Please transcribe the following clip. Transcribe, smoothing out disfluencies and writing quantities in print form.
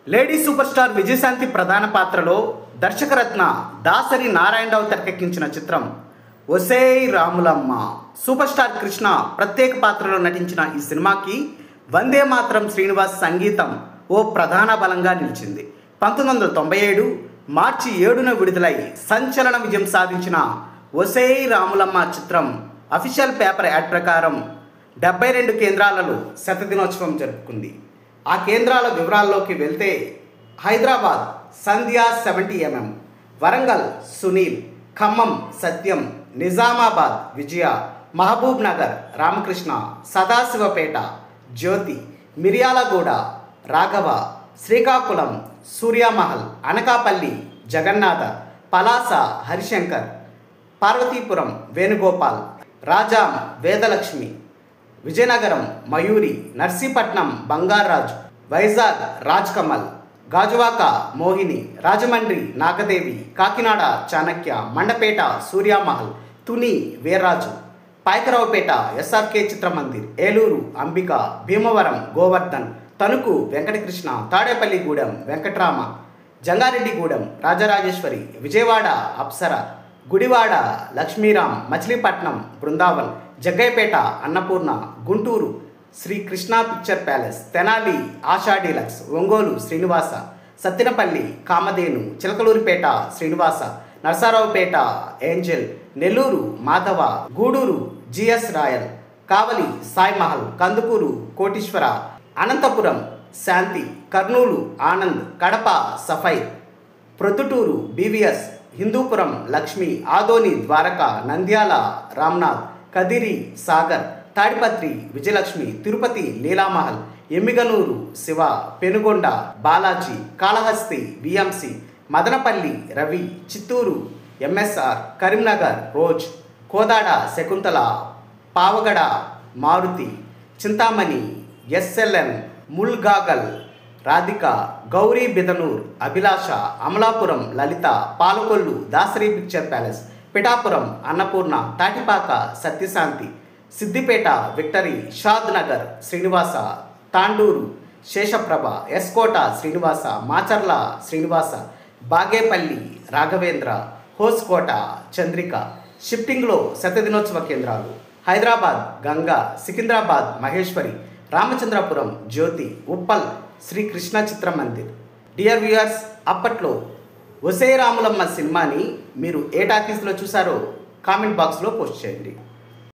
Lady super star Vijayashanti ప్రధాన పాత్రలో దర్శకరత్న దాసరి నారాయణరావు తెరకెక్కించిన చిత్రం ఒసేయ్ రాములమ్మ. సూపర్ స్టార్ కృష్ణ ప్రత్యేక పాత్రలో నటించిన ఈ సినిమాకి వందే మాతరం శ్రీనివాస్ సంగీతం ఓ ప్రధాన బలంగా నిలిచింది. 1997 మార్చి 7న విడుదలై సంచలన విజయం సాధించిన ఒసేయ్ రాములమ్మ చిత్రం అఫీషియల్ పేపర్ యాడ్ ప్రకారం 72 కేంద్రాలలో శతదినోత్సవం జరుపుకుంది. ఆ కేంద్రాల వివరాల్లోకి వెళ్తే హైదరాబాద్ సంధ్యా 70mm, వరంగల్ సునీల్, ఖమ్మం సత్యం, నిజామాబాద్ విజయ, మహబూబ్ నగర్ రామకృష్ణ, సదాశివపేట జ్యోతి, Miryalaguda Raghava, Srikakulam Surya Mahal, Anakapalli Jagannath, Palasa Harishankar, Parvathipuram Venugopal, Rajam వేదలక్ష్మి, Vizianagaram Mayuri, Narsipatnam Bangarraju, Vizag Raj Kamal, Gajuwaka Mohini, Rajahmundry Nagadevi, Kakinada Chanakya, Mandapeta Surya Mahal, Tuni Veerraju, Payakaraopeta SRK Chitramandir, Eluru Ambika, Bhimavaram Govardhan, Tanuku Venkatakrishna, Tadepalligudem Venkatrama, Jangareddygudem Rajarajeshwari, Vijayawada Apsara, Gudivada Lakshmiram, Machilipatnam Brindavan, Jaggayyapeta Annapurna, Guntur Shri Krishna picture palace, Tenali Asha deluxe, Ongole Srinivasa, Sattenapalli Kamadhenu, Chilakaluripet Srinivasa, Narasaraopet angel, Nellore Madhava, Gudur GS royal, Kavali Saimahal, Kandukur Koteswara, Anantapuram Shanti, Kurnool Anand, Kadapa sapphire, Proddatur BVS, Hindupuram Lakshmi, Adoni Dwaraka, Nandyal Ramnath, Kadiri Sagar, Tadipatri Vijayalakshmi, Tirupati Leelamahal, Emmiganur Shiva, Penukonda Balaji, Kalahasti VMC, Madanapalle Ravi, Chittoor MSR, Karimnagar rose, Kodad Shakuntala, Pavagada Maruti, Chintamani SLN, Mulbagal Radhika, Gauribidanur, Abhilasha, Amalapuram Lalitha, Palakollu Dasari picture palace, Pithapuram Annapurna, Tatipaka Satyashanti, Siddipet victory, Shadnagar Srinivasa, Tandur Seshaprabha, Eskota Srinivasa, Macherla Srinivasa, Bagepalli Raghavendra, Hoskote Chandrika. షిఫ్టింగ్లో శతదినోత్సవ కేంద్రాలు హైదరాబాద్ గంగా, సికింద్రాబాద్ మహేశ్వరి, రామచంద్రపురం జ్యోతి, ఉప్పల్ శ్రీకృష్ణ చిత్రమందిర్. డియర్ వ్యూయర్స్, అప్పట్లో ఒసేయ్ రాములమ్మ సినిమాని మీరు ఏ టాకీస్లో చూసారో కామెంట్ బాక్స్లో పోస్ట్ చేయండి.